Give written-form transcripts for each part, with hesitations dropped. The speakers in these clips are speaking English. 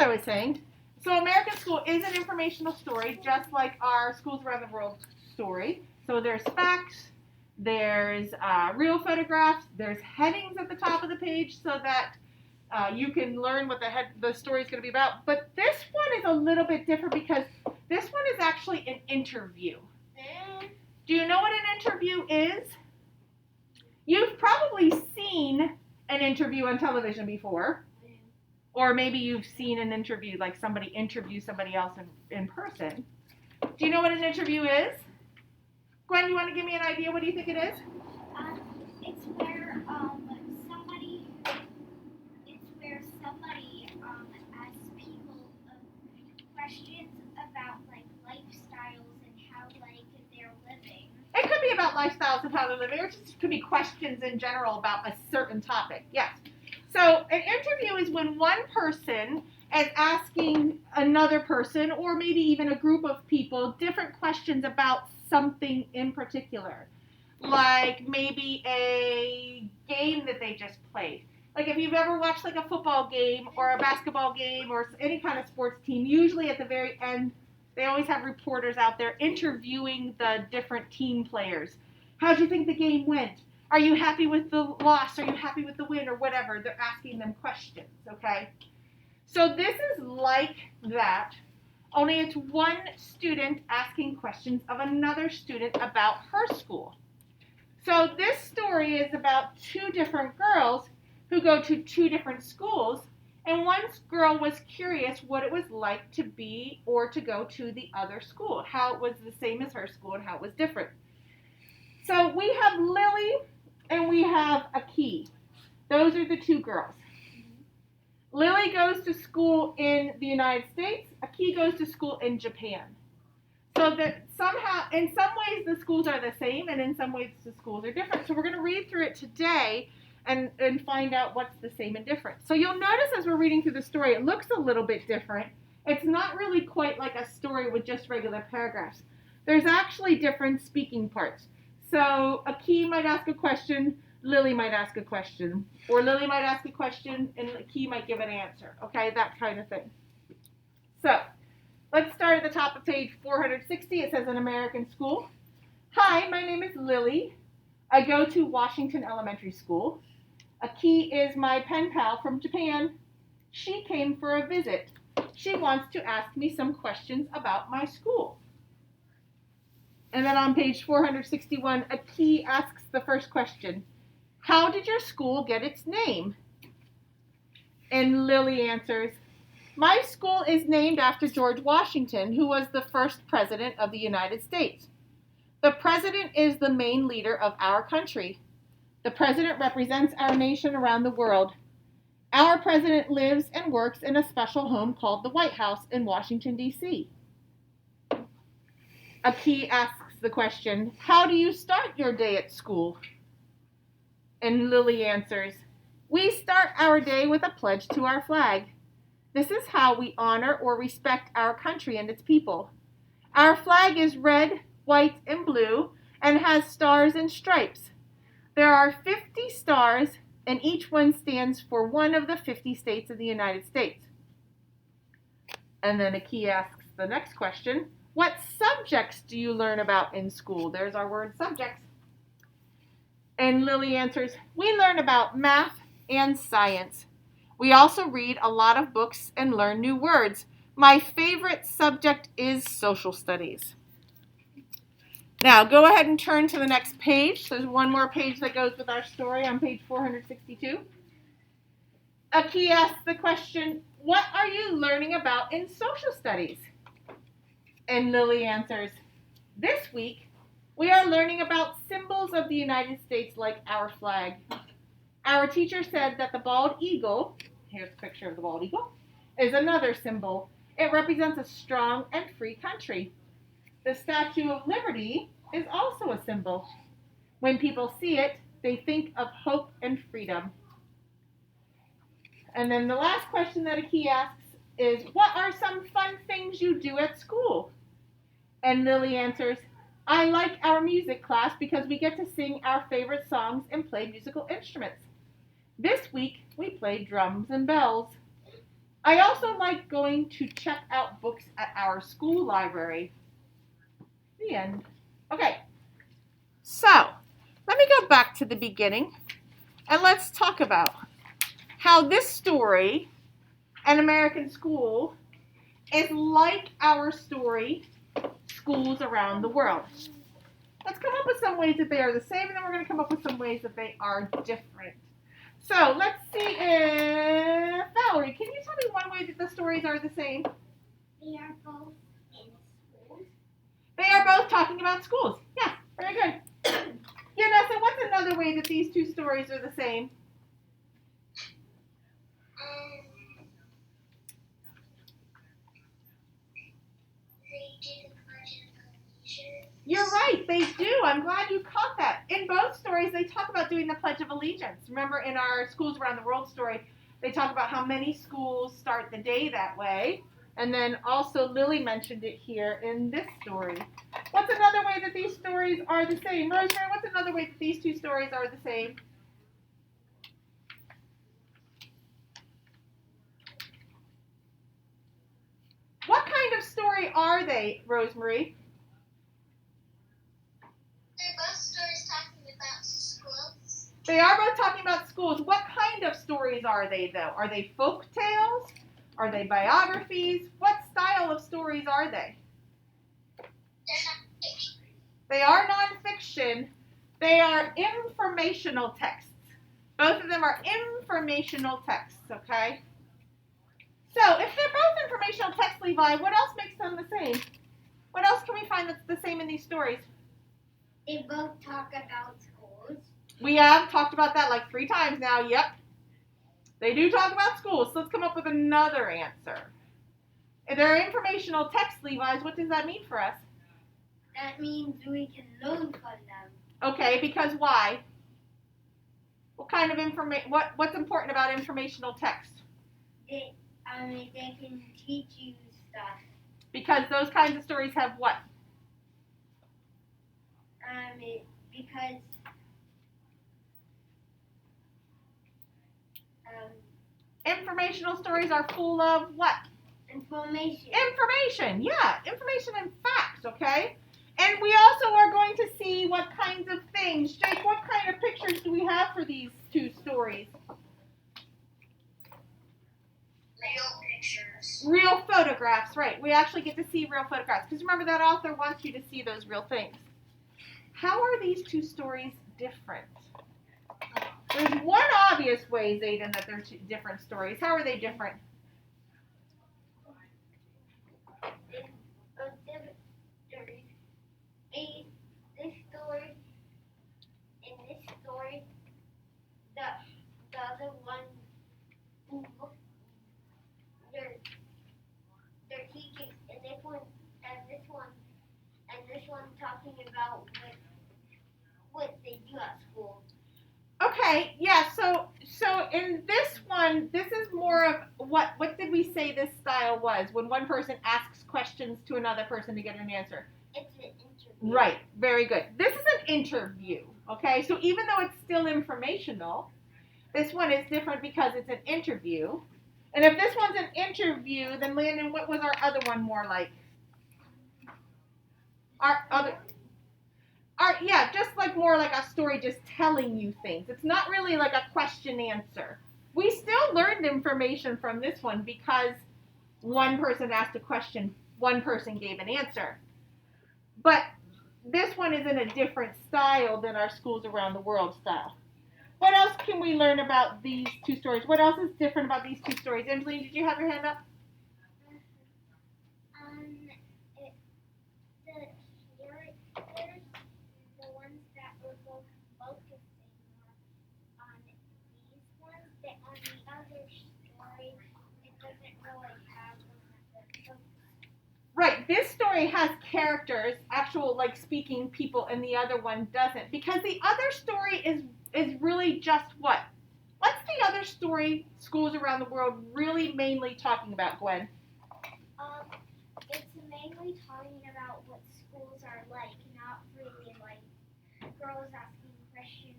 I was saying, so American School is an informational story, just like our Schools Around the World story. So there's facts, there's real photographs, there's headings at the top of the page so that you can learn what the story is going to be about. But this one is a little bit different because this one is actually an interview. Do you know what an interview is? You've probably seen an interview on television before. Or maybe you've seen an interview, like somebody interview somebody else in person. Do you know what an interview is? Gwen, you want to give me an idea? What do you think it is? It's where somebody asks people questions about like lifestyles and how like they're living. It could be about lifestyles and how they're living, or it just could be questions in general about a certain topic. Yes. So an interview is when one person is asking another person, or maybe even a group of people, different questions about something in particular. Like maybe a game that they just played. Like if you've ever watched like a football game or a basketball game or any kind of sports team, usually at the very end, they always have reporters out there interviewing the different team players. How'd you think the game went? Are you happy with the loss? Are you happy with the win or whatever? They're asking them questions, okay? So this is like that, only it's one student asking questions of another student about her school. So this story is about two different girls who go to two different schools, and one girl was curious what it was like to be or to go to the other school, how it was the same as her school and how it was different. So we have Lily and we have Aki. Those are the two girls. Lily goes to school in the United States. Aki goes to school in Japan. So that somehow, in some ways, the schools are the same, and in some ways, the schools are different. So we're going to read through it today and find out what's the same and different. So you'll notice as we're reading through the story, it looks a little bit different. It's not really quite like a story with just regular paragraphs. There's actually different speaking parts. So Aki might ask a question, Lily might ask a question, or Lily might ask a question and Aki might give an answer, okay, that kind of thing. So let's start at the top of page 460. It says An American School. Hi, my name is Lily. I go to Washington Elementary School. Aki is my pen pal from Japan. She came for a visit. She wants to ask me some questions about my school. And then on page 461, Aki asks the first question. How did your school get its name? And Lily answers, my school is named after George Washington, who was the first president of the United States. The president is the main leader of our country. The president represents our nation around the world. Our president lives and works in a special home called the White House in Washington, D.C. Aki asks the question, how do you start your day at school? And Lily answers, we start our day with a pledge to our flag. This is how we honor or respect our country and its people. Our flag is red, white, and blue, and has stars and stripes. There are 50 stars, and each one stands for one of the 50 states of the United States. And then Aki asks the next question, what subjects do you learn about in school? There's our word subjects. And Lily answers, we learn about math and science. We also read a lot of books and learn new words. My favorite subject is social studies. Now, go ahead and turn to the next page. There's one more page that goes with our story on page 462. Aki asks the question, what are you learning about in social studies? And Lily answers, this week, we are learning about symbols of the United States like our flag. Our teacher said that the bald eagle, here's a picture of the bald eagle, is another symbol. It represents a strong and free country. The Statue of Liberty is also a symbol. When people see it, they think of hope and freedom. And then the last question that Aki asks is, what are some fun things you do at school? And Lily answers, I like our music class because we get to sing our favorite songs and play musical instruments. This week, we played drums and bells. I also like going to check out books at our school library. The end. Okay, so let me go back to the beginning and let's talk about how this story, An American School, is like our story, Schools Around the World. Let's come up with some ways that they are the same, and then we're going to come up with some ways that they are different. So let's see if, Valerie, can you tell me one way that the stories are the same? They are both in schools. They are both talking about schools. Yeah, very good. Yanessa, what's another way that these two stories are the same? They do the Pledge of Allegiance. You're right, they do. I'm glad you caught that. In both stories, they talk about doing the Pledge of Allegiance. Remember in our Schools Around the World story, they talk about how many schools start the day that way. And then also Lily mentioned it here in this story. What's another way that these stories are the same? Rosemary, what's another way that these two stories are the same? What kind of story are they, Rosemary? They're both stories talking about schools. They are both talking about schools. What kind of stories are they, though? Are they folk tales? Are they biographies? What style of stories are they? They're not fiction. They are nonfiction. They are informational texts. Both of them are informational texts, okay? So if they're both informational texts, Levi, what else makes them the same? What else can we find that's the same in these stories? They both talk about schools. We have talked about that like 3 times now. Yep. They do talk about schools. So let's come up with another answer. If they're informational texts, Levi's, what does that mean for us? That means we can learn from them. Okay, because why? What kind of information? What's important about informational text? They can teach you stuff. Because those kinds of stories have what? Because informational stories are full of what? information. Information, yeah, information and facts, okay? And we also are going to see what kinds of things. Jake, what kind of pictures do we have for these two stories? Real pictures. Real photographs, right. We actually get to see real photographs. Because remember, that author wants you to see those real things. How are these two stories different? There's one obvious way, Zayden, that they're two different stories. How are they different? In this story, the other one, they're teaching, and this one talking about what they do at school. Okay, yeah, so in this one, this is more of what did we say this style was? When one person asks questions to another person to get an answer. It's an interview. Right, very good. This is an interview, okay? So even though it's still informational, this one is different because it's an interview. And if this one's an interview, then Landon, what was our other one more like? Yeah, just like more like a story just telling you things. It's not really like a question answer. We still learned information from this one because one person asked a question, one person gave an answer. But this one is in a different style than our Schools Around the World style. What else can we learn about these two stories? What else is different about these two stories? Angeline, did you have your hand up? The ones that were both focusing on these ones, that on the other story, it doesn't really have them. Right, this story has characters, actual like speaking people, and the other one doesn't. Because the other story is really just what? What's the other story, Schools Around the World, really mainly talking about, Gwen? It's mainly talking about what schools are like, not really like girls asking question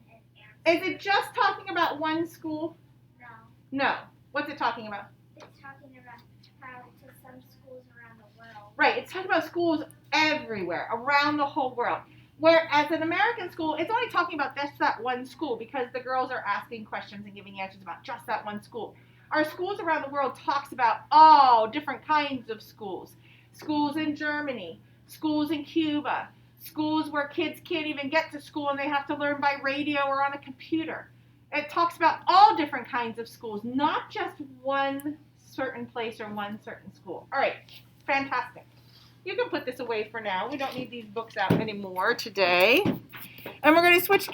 and answer. Is it just talking about one school? No. No. What's it talking about? It's talking about how to some schools around the world. Right, it's talking about schools everywhere, around the whole world. Whereas an American school, it's only talking about just that one school because the girls are asking questions and giving answers about just that one school. Our schools around the world talks about all different kinds of schools. Schools in Germany, schools in Cuba, schools where kids can't even get to school and they have to learn by radio or on a computer. It talks about all different kinds of schools, not just one certain place or one certain school. All right, fantastic. You can put this away for now. We don't need these books out anymore today. And we're going to switch gears.